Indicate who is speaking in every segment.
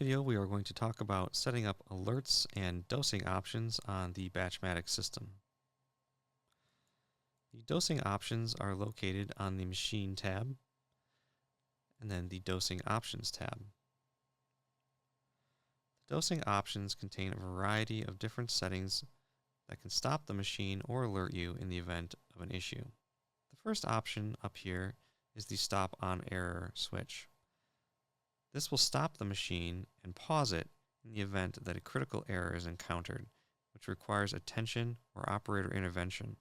Speaker 1: video, we are going to talk about setting up alerts and dosing options on the BatchMATIC system. The dosing options are located on the Machine tab, and then the Dosing Options tab. The dosing options contain a variety of different settings that can stop the machine or alert you in the event of an issue. The first option up here is the Stop on Error switch. This will stop the machine and pause it in the event that a critical error is encountered, which requires attention or operator intervention.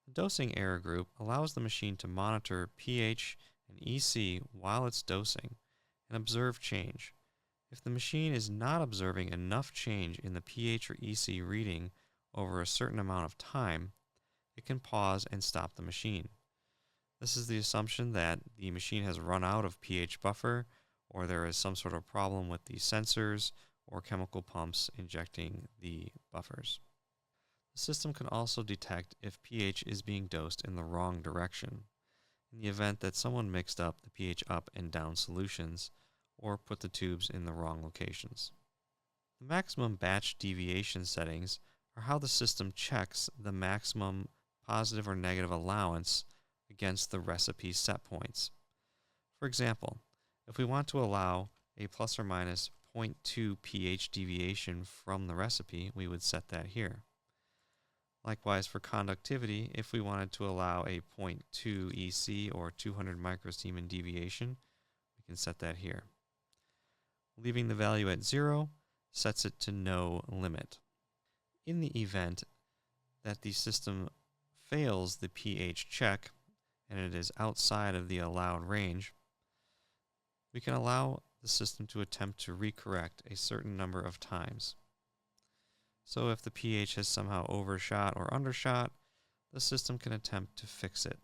Speaker 1: The dosing error group allows the machine to monitor pH and EC while it's dosing and observe change. If the machine is not observing enough change in the pH or EC reading over a certain amount of time, it can pause and stop the machine. This is the assumption that the machine has run out of pH buffer, or there is some sort of problem with the sensors or chemical pumps injecting the buffers. The system can also detect if pH is being dosed in the wrong direction, in the event that someone mixed up the pH up and down solutions or put the tubes in the wrong locations. The maximum batch deviation settings are how the system checks the maximum positive or negative allowance against the recipe set points. For example, if we want to allow a plus or minus 0.2 pH deviation from the recipe, we would set that here. Likewise, for conductivity, if we wanted to allow a 0.2 EC or 200 microsiemens deviation, we can set that here. Leaving the value at 0 sets it to no limit. In the event that the system fails the pH check and it is outside of the allowed range, we can allow the system to attempt to recorrect a certain number of times. So if the pH has somehow overshot or undershot, the system can attempt to fix it.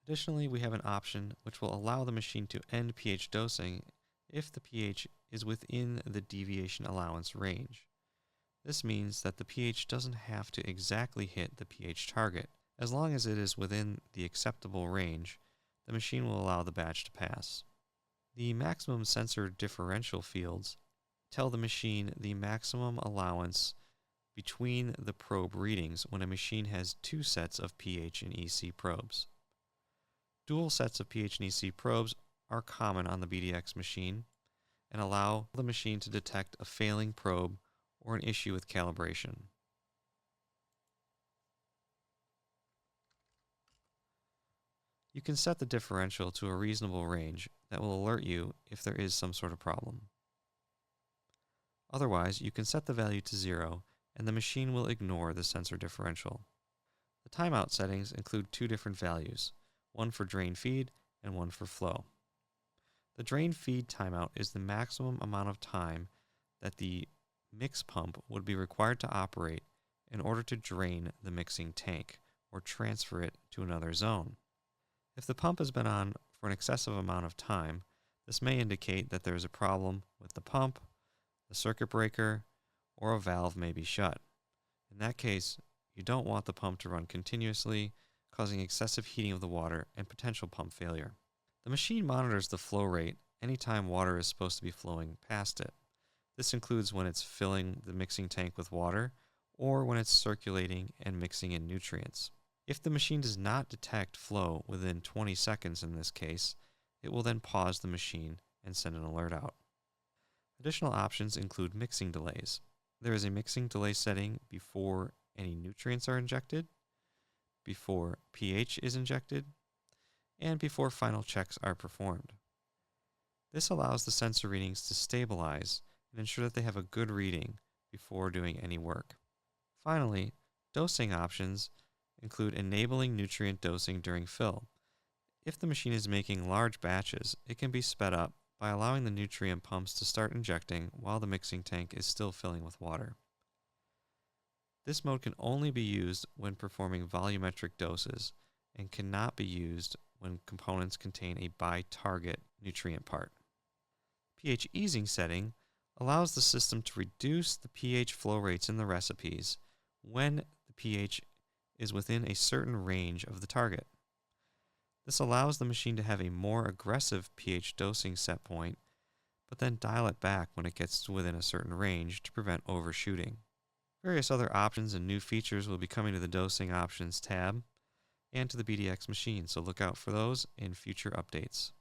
Speaker 1: Additionally, we have an option which will allow the machine to end pH dosing if the pH is within the deviation allowance range. This means that the pH doesn't have to exactly hit the pH target. As long as it is within the acceptable range, the machine will allow the batch to pass. The maximum sensor differential fields tell the machine the maximum allowance between the probe readings when a machine has two sets of pH and EC probes. Dual sets of pH and EC probes are common on the BDX machine and allow the machine to detect a failing probe or an issue with calibration. You can set the differential to a reasonable range that will alert you if there is some sort of problem. Otherwise, you can set the value to 0 and the machine will ignore the sensor differential. The timeout settings include two different values, one for drain feed and one for flow. The drain feed timeout is the maximum amount of time that the mix pump would be required to operate in order to drain the mixing tank or transfer it to another zone. If the pump has been on for an excessive amount of time, this may indicate that there is a problem with the pump, the circuit breaker, or a valve may be shut. In that case, you don't want the pump to run continuously, causing excessive heating of the water and potential pump failure. The machine monitors the flow rate anytime water is supposed to be flowing past it. This includes when it's filling the mixing tank with water or when it's circulating and mixing in nutrients. If the machine does not detect flow within 20 seconds in this case, it will then pause the machine and send an alert out. Additional options include mixing delays. There is a mixing delay setting before any nutrients are injected, before pH is injected, and before final checks are performed. This allows the sensor readings to stabilize and ensure that they have a good reading before doing any work. Finally, dosing options include enabling nutrient dosing during fill. If the machine is making large batches, it can be sped up by allowing the nutrient pumps to start injecting while the mixing tank is still filling with water. This mode can only be used when performing volumetric doses and cannot be used when components contain a by-target nutrient part. pH easing setting allows the system to reduce the pH flow rates in the recipes when the pH is within a certain range of the target. This allows the machine to have a more aggressive pH dosing set point but then dial it back when it gets within a certain range to prevent overshooting. Various other options and new features will be coming to the Dosing Options tab and to the BDX machine, so look out for those in future updates.